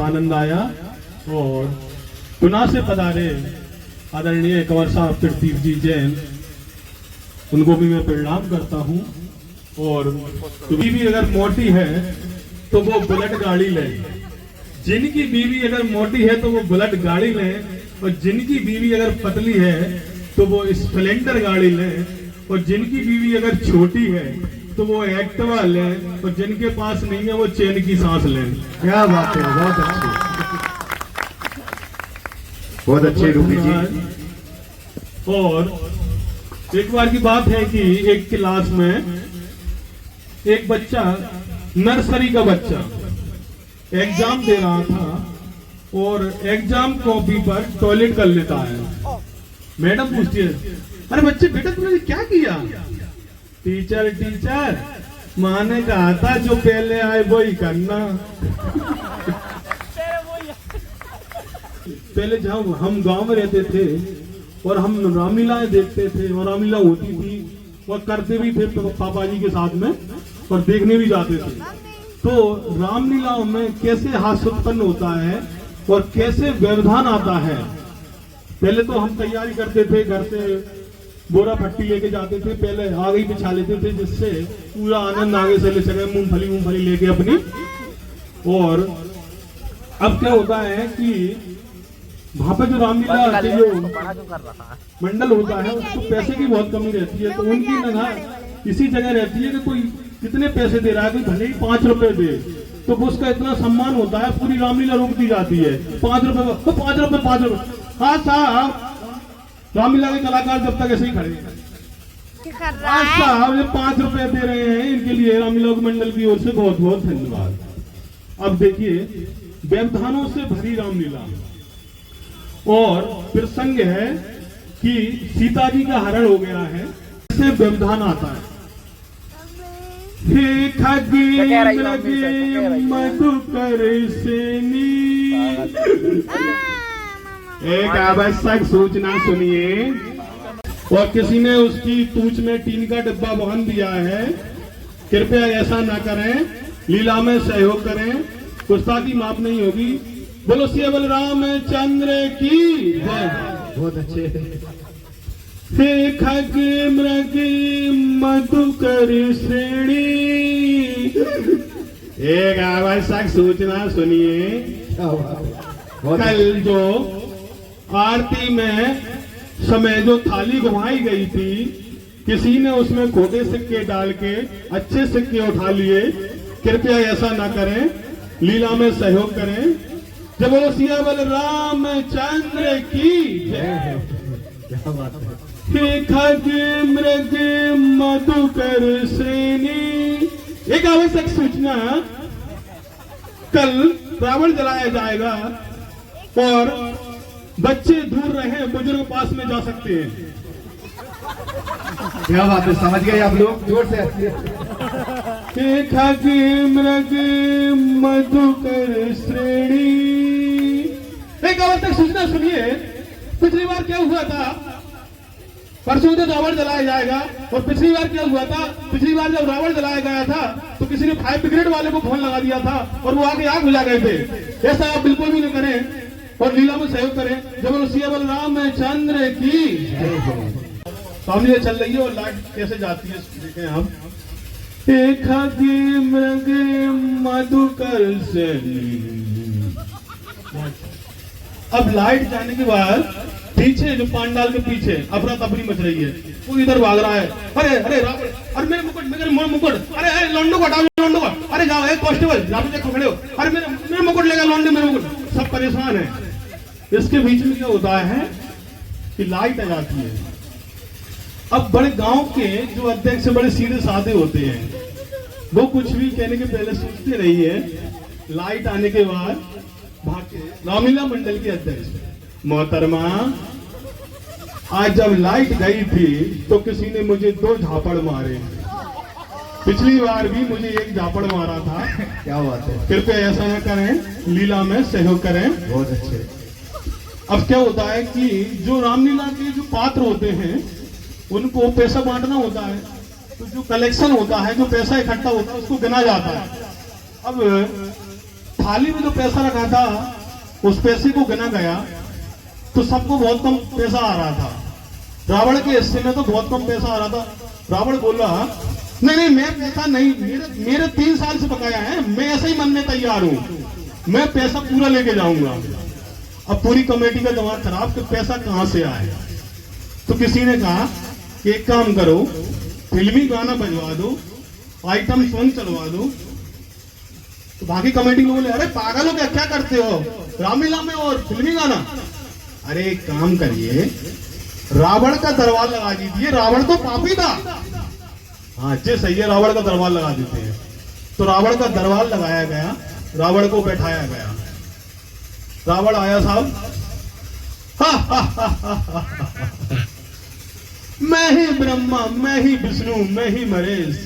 आनंद आया। और पुणे से पधारे आदरणीय कंवर साहब प्रदीप जी जैन, उनको भी मैं प्रणाम करता हूँ। और बीवी अगर मोटी है तो वो बुलेट गाड़ी ले, जिनकी बीवी अगर मोटी है तो वो बुलेट गाड़ी ले, और जिनकी बीवी अगर पतली है तो वो स्प्लेंडर गाड़ी ले, और जिनकी बीवी अगर छोटी है तो वो एक्टिवा ले, और जिनके पास नहीं है वो चैन की सांस ले। क्या बात है, बहुत अच्छी, बहुत अच्छे रूपी जी। और एक बार की बात है कि एक क्लास में एक बच्चा, नर्सरी का बच्चा एग्जाम दे रहा था और एग्जाम कॉपी पर टॉयलेट कर लेता है। मैडम पूछती है, अरे बच्चे बेटा तुमने क्या किया? टीचर माँ ने कहा था जो पहले आए वो ही करना। पहले जब हम गांव में रहते थे और हम रामलीलाएं देखते थे, और रामलीला होती थी और करते भी थे पापा जी के साथ में, और देखने भी जाते थे। तो रामलीलाओं में कैसे हास्य उत्पन्न होता है और कैसे व्यवधान आता है, पहले तो हम तैयारी करते थे, घर से बोरा पट्टी लेके जाते थे, पहले आगे ही बिछा लेते थे जिससे पूरा आनंद आगे से ले सके, मूंगफली लेके अपनी। और अब क्या होता है कि वहां पे जो रामलीला के जो मंडल होता है उसको पैसे की बहुत कमी रहती है, तो उनकी निगाह इसी जगह रहती है कि कोई कितने पैसे दे रहा है, कोई भले ही 5 रुपए दे, तो उसका इतना सम्मान होता है, पूरी रामलीला रोक दी जाती है। 5 रुपए तो 5 रुपए 5 रुपए। हाँ साहब, रामलीला के कलाकार जब तक ऐसे ही खड़े हैं। आज साहब ये 5 रुपए दे रहे हैं, इनके लिए रामलीला मंडल की ओर से बहुत बहुत धन्यवाद। अब देखिए, व्यवधानों से भरी रामलीला, और प्रसंग है कि सीता जी का हरण हो गया है, इससे व्यवधान आता है। हे खगे मृगे मधुकर सेनी, एक आवश्यक सूचना सुनिए। और किसी ने उसकी पूंछ में टीन का डिब्बा बांध दिया है, कृपया ऐसा ना करें, लीला में सहयोग करें, गुस्ताखी माफ नहीं होगी। बोलो श्री रामचंद्र की जय। बहुत अच्छे। हे खग मृग मधुकर श्रेणी, एक आवश्यक सूचना सुनिए। कल जो आरती में समय जो थाली घुमाई गई थी, किसी ने उसमें खोटे सिक्के डाल के अच्छे सिक्के उठा लिए, कृपया ऐसा ना करें, लीला में सहयोग करें। जब बोलो सियावल रामचंद्र की जय। क्या बात है। हे खग मृग मधुकर श्रेणी, एक आवश्यक सूचना, कल रावण जलाया जाएगा और बच्चे दूर रहे, बुजुर्ग पास में जा सकते हैं। क्या बात है, समझ गए आप लोग, जोर से। हे खग मृग मधुकर श्रेणी, एक आवश्यक सूचना सुनिए। पिछली बार क्या हुआ था, परसों तो रावण जलाया जाएगा, और पिछली बार क्या हुआ था, पिछली बार जब रावण जलाया गया था तो किसी ने फायर ब्रिगेड वाले को फोन लगा दिया था और वो आगे आग बुझा गए थे। ऐसा आप बिल्कुल भी न करें और लीला में सहयोग करें। जब सियावल रामचंद्र की सामने चल रही है और लाइट कैसे जाती है देखें हम। एक मृग मधुकर से, अब लाइट जाने के बाद पीछे जो पांडाल के पीछे अफरा तफरी मच रही है, वो इधर भाग रहा है। अरे अरे रावण, अरे मेरे मुकुट, अरे अरे लौंडो को हटाओ, लौंडो को, अरे जाओ एक कांस्टेबल यहाँ पे देखो खड़े हो, अरे मेरे मुकुट लेगा लौंडे, मेरे मुकुट। सब परेशान है। इसके बीच में क्या होता है कि लाइट आ जाती है। अब बड़े गांव के जो अध्यक्ष बड़े सीधे साधे होते हैं, वो कुछ भी कहने के पहले सोचते नहीं है, लाइट आने के बाद भागे। रामलीला मंडल के अध्यक्ष मोहतरमा, आज जब लाइट गई थी तो किसी ने मुझे 2 झापड़ मारे, पिछली बार भी मुझे 1 झापड़ मारा था। क्या बात है। कृपया ऐसा न करें, लीला में सहयोग करें। बहुत अच्छे। अब क्या होता है कि जो रामलीला के जो पात्र होते हैं उनको पैसा बांटना होता है, तो जो कलेक्शन होता है, जो पैसा इकट्ठा होता है उसको गिना जाता है। अब थाली में जो पैसा रखा था उस पैसे को गिना गया तो सबको बहुत कम पैसा आ रहा था। रावण के हिस्से में तो बहुत कम पैसा आ रहा था। रावण बोला नहीं मैं पैसा नहीं, मेरे 3 साल से बकाया है, मैं ऐसे ही मानने तैयार हूं, मैं पैसा पूरा लेके जाऊंगा। अब पूरी कमेटी का दिमाग खराब कि पैसा कहां से आए। तो किसी ने कहा कि एक काम करो, फिल्मी गाना बजवा दो, आइटम सॉन्ग चलवा दो। तो बाकी कमेटी लोग बोले अरे पागल हो क्या, क्या करते हो, रामलीला में और फिल्मी गाना। अरे एक काम करिए, रावण का दरबार लगा दीजिए, रावण तो पापी था। हाँ जी सही है, रावण का दरबार लगा देते हैं। तो रावण का दरबार लगाया गया, रावण को बैठाया गया। रावण आया साहब, मैं ही ब्रह्मा, मैं ही विष्णु, मैं ही महेश,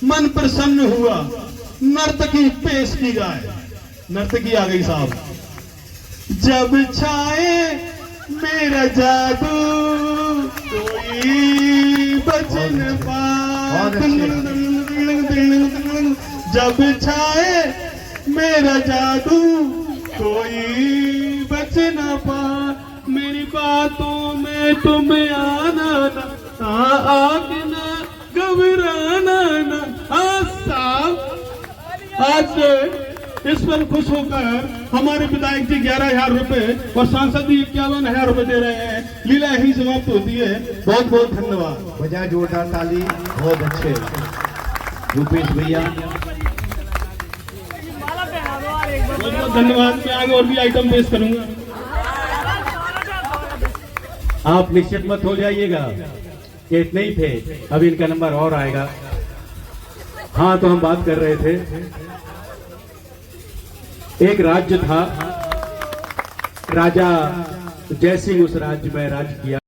मन प्रसन्न हुआ, नर्तकी पेश की जाए। नर्तकी आ गई साहब। जब छाए मेरा जादू कोई बच न पाए, जब छाए मेरा जादू कोई बच न पाए, मेरी बातों में तुम्हें आना ना, आके ना घबराना ना। साहब आज इस पर खुश होकर हमारे विधायक जी 11,000 रुपए और सांसद जी 51,000 रुपए दे रहे हैं। लीला यही समाप्त होती है। बहुत बहुत धन्यवाद। बजाय जोरदार ताली, बहुत अच्छे रूपेश भैया, बहुत बहुत धन्यवाद। मैं आगे और भी आइटम पेश करूंगा। आप निश्चित मत हो जाइएगा, ये इतने ही थे, अभी इनका नंबर और आएगा। हाँ तो हम बात कर रहे थे, एक राज्य था, राजा जयसिंह उस राज्य में राज किया।